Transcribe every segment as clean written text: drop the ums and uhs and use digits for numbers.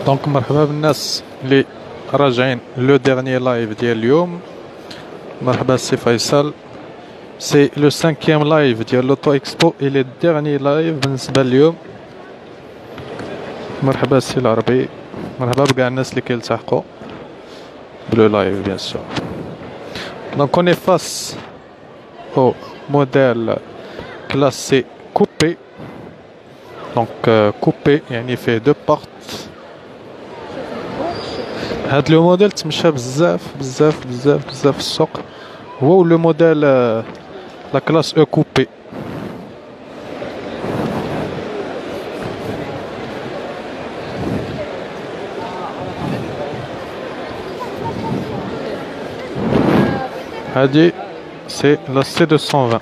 دونك مرحبا بالناس اللي راجعين لو ديرني لايف ديال اليوم. مرحبا سي فيصل، سي لو 5e لايف ديال لوتو اكسبو اي لي ديرني لايف بالنسبه اليوم. مرحبا سي العربي، مرحبا بكاع الناس اللي كيلتحقوا بلو لايف بيان سور. دونك اوني فاس او موديل كلاس سي كوبي. دونك كوبي يعني فيه دو بارت. هاد لو موديل تمشى بزاف بزاف بزاف بزاف في السوق، هو لو موديل لا كلاس او كوبي. هادي سي لا سي 220.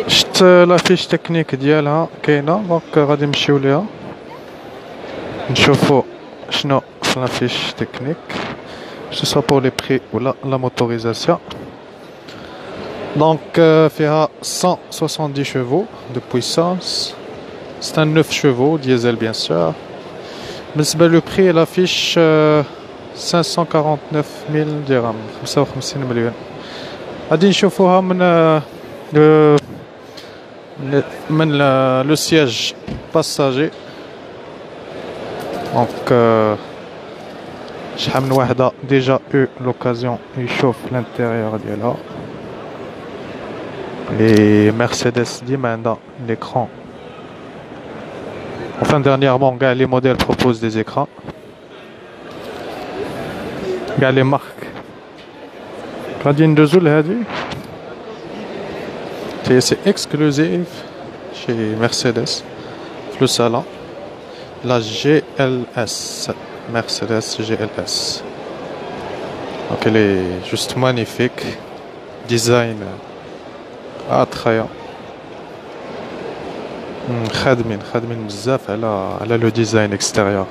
شفت لافيش تكنيك ديالها كاينه، دونك غادي نمشيو ليها نشوفو شنو في لافيش تكنيك سوا بور لي بري ولا لا موتوريزاسيون. دونك فيها 170 chevaux de puissance. C'est un 9 chevaux diesel bien sûr. بالنسبه لو بري لافيش 549,000 درهم، 55 مليون. غادي نشوفوها من لو سياج باساجي. دونك شحال من وحده ديجا او لوكازيون يشوف لانتيريور ديالها. لي مرسيدس ديما عندها ليكران. Enfin dernièrement كاع لي موديل بروبوز دي زيكران، كاع لي مارك. غادي ندوزو لهادي سي اكسكلوزيف شي مرسيدس في لو صالون، لا جي ال اس، مرسيدس جي ال اس. دونك لي جوست مانيفيك، ديزاين اتخيا. خادمين بزاف على لو ديزاين اكستيريور.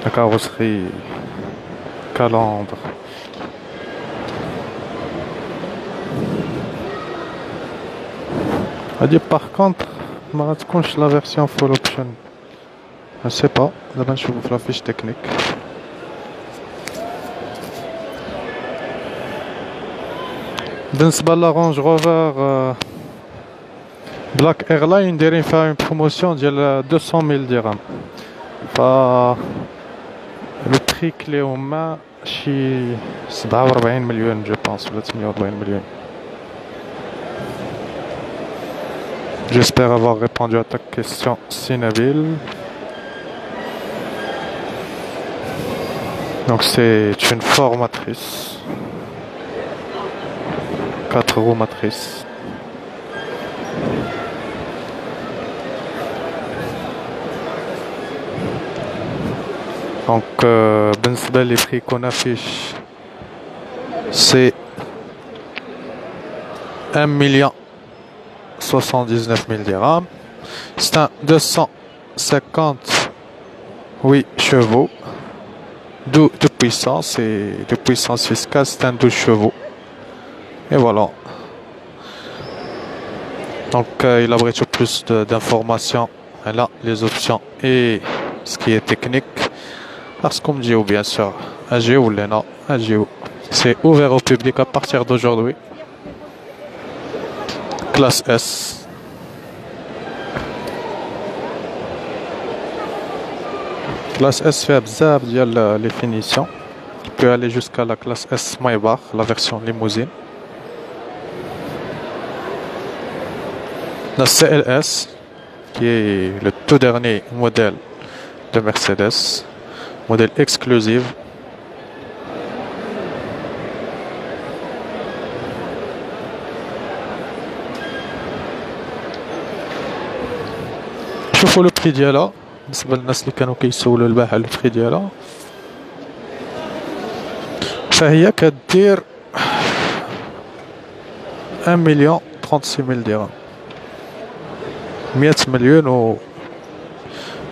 لا كاروسري كالندر. هادي باغ كونطخ ما غتكونش لا فيرسيون فول اوبشن، جو سي با. دابا نشوفو في لافيش تكنيك. بالنسبه لا رونج روفر بلاك ايرلاين دايرين فيها اون بروموسيون ديال 200,000 درهم. ف لو بري كلي هما شي 47 مليون جو بونس ولا 48 مليون. J'espère avoir répondu à ta question, Sinabil. Donc c'est une formatrice, 4 roues matrices. Donc بالنسبة لي prix qu'on affiche c'est 1,079,000 dirhams. C'est un 258 chevaux de puissance, et de puissance fiscale c'est un 12 chevaux. Et voilà. Donc il abrite plus d'informations. Là les options et ce qui est technique. Parce qu'on me dit bien sûr, un géo. C'est ouvert au public à partir d'aujourd'hui. Classe S. Classe S fait bzaf ديال les finitions. Il peut aller jusqu'à la classe S Maybach, la version limousine. La CLS, qui est le tout dernier modèle de Mercedes, modèle exclusif. شوفوا لو بري ديالها بالنسبه للناس اللي كانوا كيسولوا البارح على البري ديالها. فهي كدير 1,036,000 درهم. 100 مليون و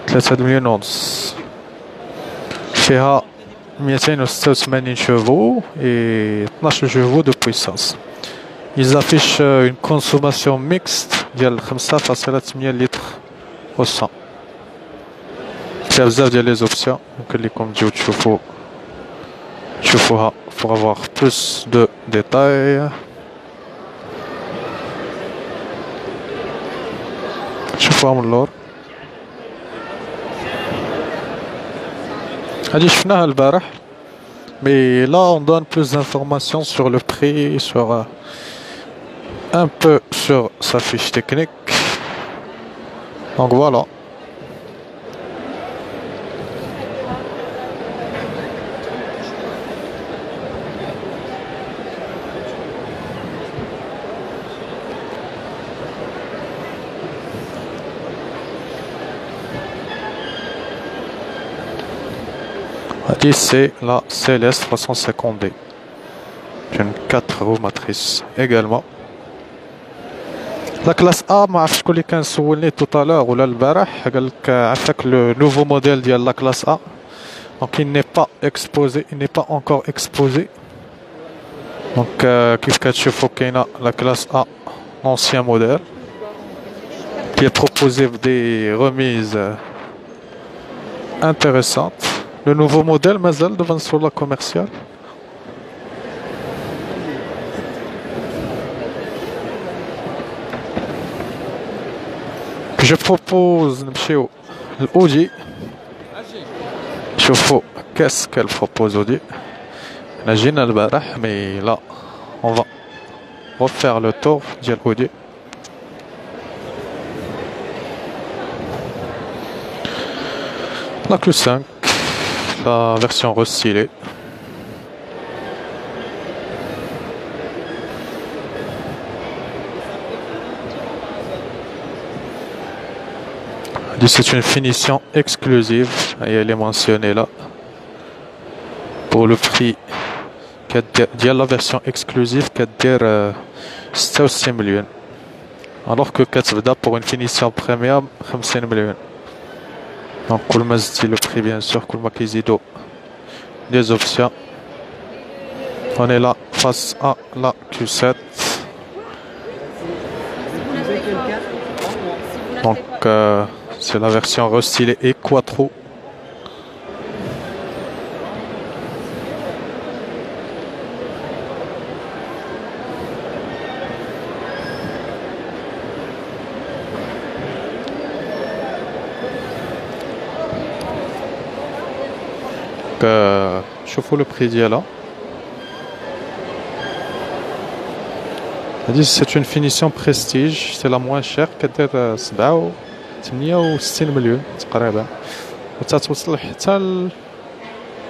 3 مليون ونص. فيها 286 chevaux et 12 chevaux de puissance. Ils affichent une consommation mixte ديال 5.8 litres au 100. فيها بزاف ديال لي زوبسيون يمكن لكم تجيو تشوفوها pour avoir plus de détails. شوفوها من اللور. هادي شفناها البارح. Mais là on donne plus d'informations sur le prix, sur un peu sur sa fiche technique. Donc voilà. C'est la CLS 350D. Une 4 roues matrices également. La classe A, ما عرفتش شكون اللي كان سولني tout à l'heure ولا البارح قال لك عندك le nouveau modèle ديال la classe A. Donc il n'est pas exposé, il n'est pas encore exposé. Donc كيف كتشوفوا كاينه la classe A l'ancien modèle qui est proposé des remises intéressantes. Le nouveau modèle mazal devant sur la commerciale. Je propose نمشيو l'Audi. شوفوا qu'est-ce qu'elle propose Audi. On a جينا البارح mais là on va refaire le tour ديال Audi. La Q5, la version restylée. C'est une finition exclusive et elle est mentionnée là pour le prix de la version exclusive qui est 66 millions alors que pour une finition premium 50 millions. Donc كل ما زدتي le prix bien sûr كل ما كيزيدوا des options. On est là face à la Q7. Donc c'est la version restylée et quattro. شوفوا le prix ديالها. C'est une finition prestige, c'est la moins chère كدير 68 مليون تقريبا وتتوصل حتى ل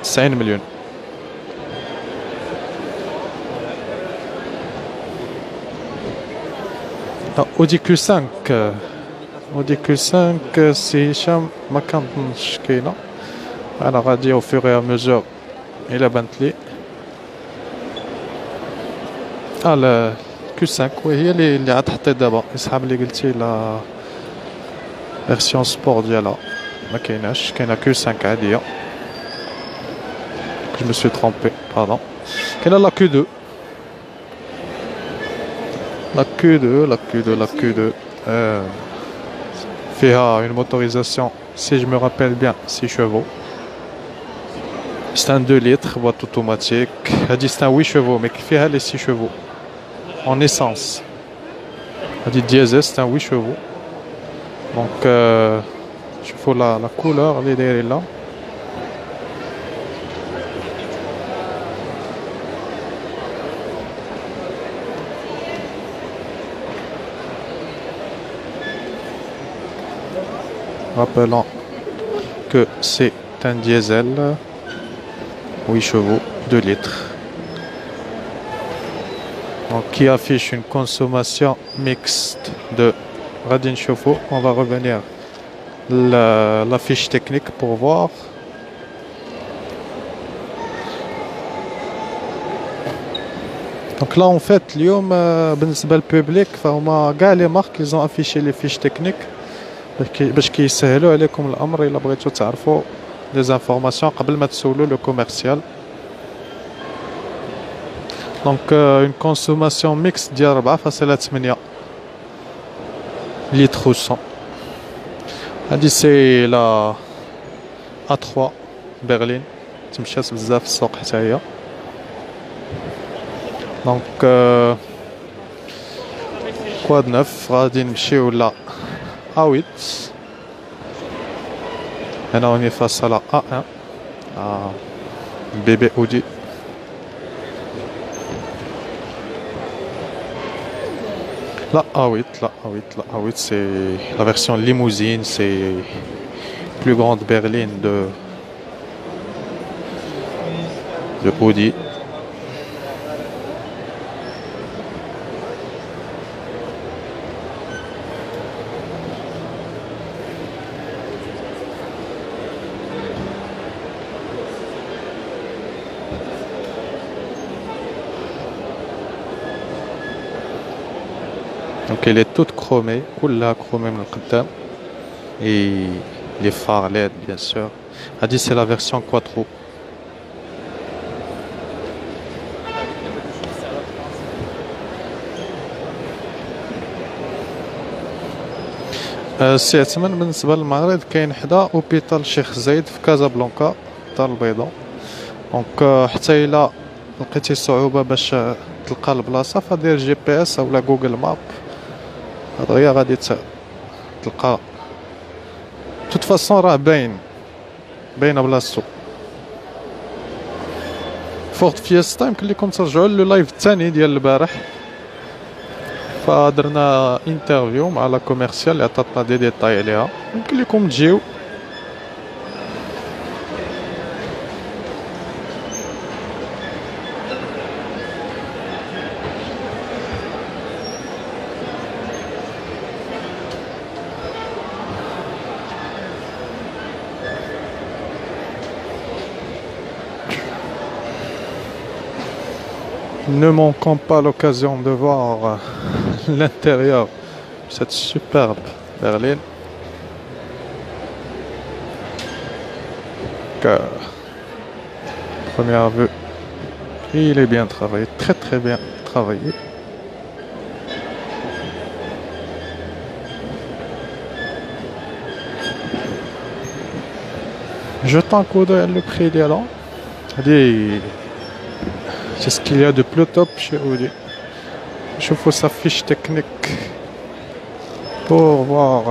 90 مليون. Audi Q5 Audi Q5 سي هشام ما كنظنش كاينه. انا غادي او فور ا ميزور الى بانت لي لا Q5 وهي اللي عاد حطيت دابا اصحاب اللي قلتي لا فيرسيون سبور ديالها ما كايناش. كاينه Q5 عاديه. جو مي سوي ترومبي باردون. كاينه لا Q2 لا Q2 فيها une motorisation si je me rappelle bien 6 chevaux. C'est un 2 litres, boîte automatique. C'est un 8 chevaux, mais qui fait les 6 chevaux. En essence. Diesel, c'est un 8 chevaux. Donc, je faut la couleur, elle est là. Rappelons que c'est un diesel. 8 chevaux, 2 litres. Donc, qui affiche une consommation mixte de radin chevaux. On va revenir la fiche technique pour voir. Donc là, en fait, اليوم بالنسبة للبوبليك فهما كاع les marques ils ont affiché les fiches techniques. باش كيسهلوا عليكم الامر الا بغيتو تعرفوا دي زانفورماسيون قبل ما تسولوا لو كوميرسيال. دونك اون كونسوماسيون ميكس ديال 4.8 لتر 100. هادي سي لا A3 برلين، تمشات بزاف في السوق حتى هي. دونك كواد نوف غادي نمشيو لا A8. هنا اوني فاس على A1 بيبي اودي. La A8, c'est la version limousine, c'est plus grande berline de Audi. Donc elle est toute chromée, كلها chromée من القدام. Et les phares LED bien sûr. Hadi c'est la version quattro. السي عثمان بالنسبة للمعرض كاين حدا اوبيتال الشيخ زايد في كازابلانكا الدار البيضاء. دونك حتى إلا لقيتي صعوبة باش تلقى البلاصة فدير GPS أو جوجل ماب، دغيا غادي تلقى. توت فاصون راه باينه بلاصتو. فورت فيستا يمكن لكم ترجعوا لللايف الثاني ديال البارح، فدرنا انترفيو مع لا كوميرسيال اللي عطاتنا دي ديتاي عليها، يمكن لكم تجيو. Ne manquons pas l'occasion de voir l'intérieur de cette superbe berline. Première vue, il est bien travaillé, très très bien travaillé. Jetons un coup d'œil le prix d'Iran. C'est ce qu'il y a de plus top chez Audi. Je faut sa fiche technique pour voir.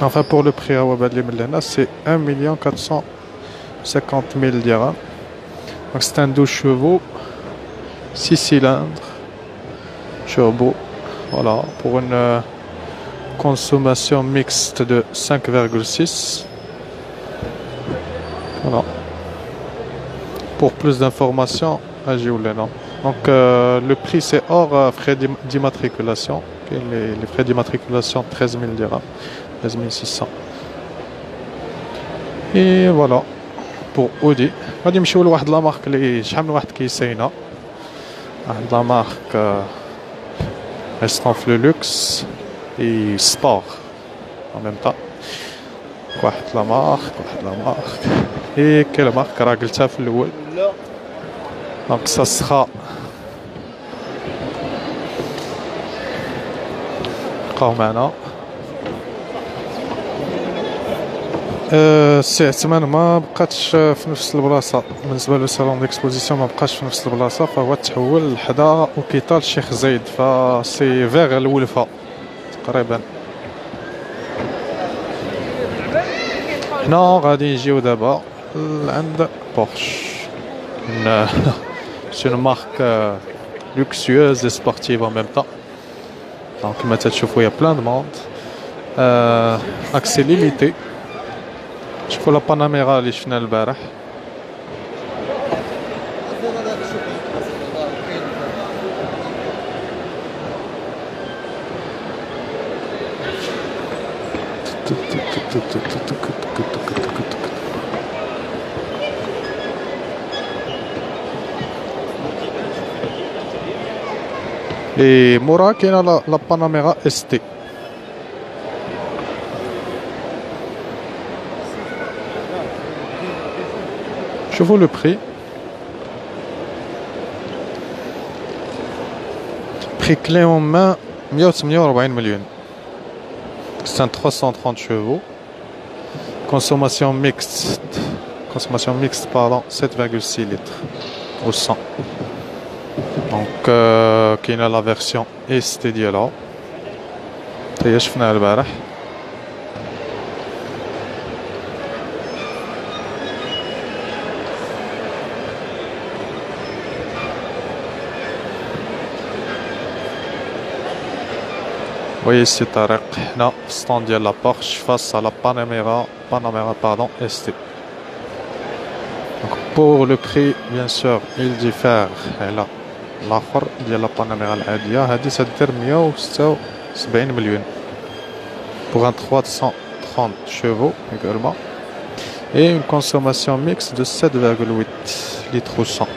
Enfin, pour le prix à Wabadli Mellena, c'est 1 450 000 dirhams. Donc c'est un 12 chevaux, 6 cylindres, turbo. Voilà, pour une consommation mixte de 5,6. Voilà. Pour plus d'informations, donc le prix c'est hors frais d'immatriculation. Les frais d'immatriculation 13 000 dirhams, 13 600. Et voilà pour Audi. غادي نمشيو لواحد لا مارك اللي شحال من واحد كيساينا، واحد لا مارك استونف لو لوكس اي سبور en même temps. واحد لا مارك اي كاين مارك راه قلتها في الاول. دونك سا سخا بقاو معنا. السي عثمان ما بقاتش في نفس البلاصه، بالنسبه للصالون ديكسبوزيسيون ما بقاش في نفس البلاصه، فهو تحول حدا اوبيتال الشيخ زايد، فسي فيغ الولفه تقريبا. حنا غادي نجيو دابا عند بورش. C'est une marque luxueuse et sportive en même temps. Donc, comme tu vois, il y a plein de monde. Accès limité. Je vois la Panamera اللي شفنا البارح. Et مورا كاينه لا باناميرا اس تي. شوفوا le prix. Prix clé en main 148 millions. C'est un 330 chevaux. Consommation mixte. Consommation mixte, pardon, 7,6 litres au 100. Donc, qui est la version ST ديالها. هي شفناها البارح. voyez ici طارق هنا في ستاند ديال لا بورش face à la Panamera pardon ST. Donc pour le prix bien sûr il diffère là الاخر ديال لا Panamera العاديه هذه تدير 176 مليون pour un 330 chevaux également et une consommation mixte de 7,8 litres au 100.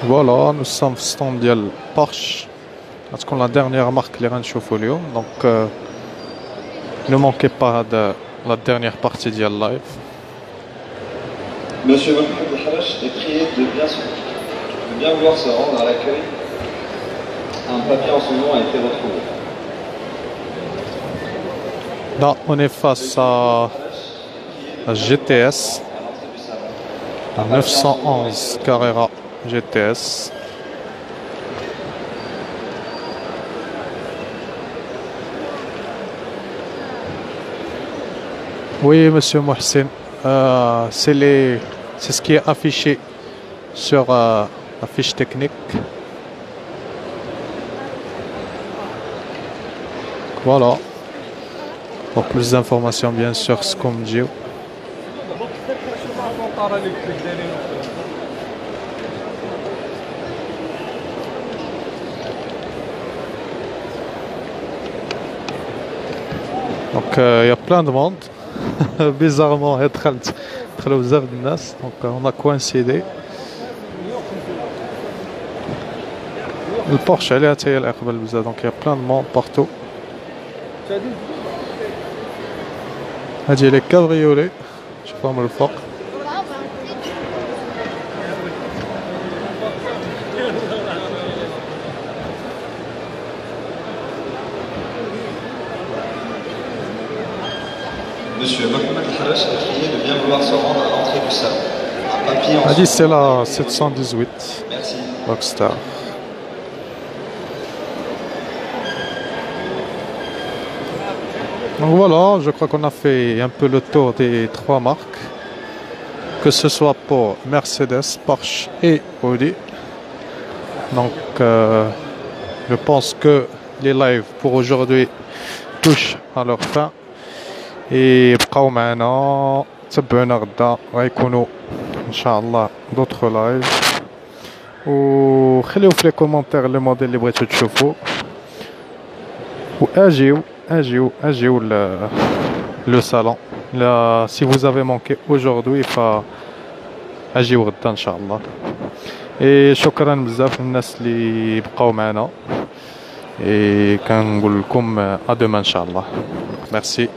Voilà, nous sommes au stand de Porsche. Parce que la dernière marque les غنشوفوا اليوم. Donc ne manquez pas de la dernière partie du live. Monsieur Mohamed El-Harash est prié de bien vouloir se rendre à l'accueil. Un papier en son nom a été retrouvé. Là, on est face à GTS. À 911 Carrera GTS. Oui, monsieur Mohsen, c'est ce qui est affiché sur la fiche technique. Voilà. Pour plus d'informations, bien sûr, ce qu'on me dit. Donc il y a plein de monde. Bizarrement, donc on a coïncidé. Le Porsche, elle est à donc il y a plein de monde partout. هذه les cabriolets. Je forme le fort. Monsieur Mohamed El-Harash est prié de bien vouloir se rendre à l'entrée du salon. Un papier en dit c'est la 718. Merci. Rockstar. Donc voilà, je crois qu'on a fait un peu le tour des trois marques. Que ce soit pour Mercedes, Porsche et Audi. Donc je pense que les lives pour aujourd'hui touchent à leur fin. بقاو معنا تبعونا غدا غيكونوا ان شاء الله دوطخ لايف وخليو في لي كومونتير لي موديل اللي بغيتو تشوفوا واجيو لو صالون لا si vous avez manqué aujourd'hui اجيو غدا ان شاء الله. شكرا بزاف للناس اللي بقاو معنا كنقول لكم ا دوما ان شاء الله. ميرسي.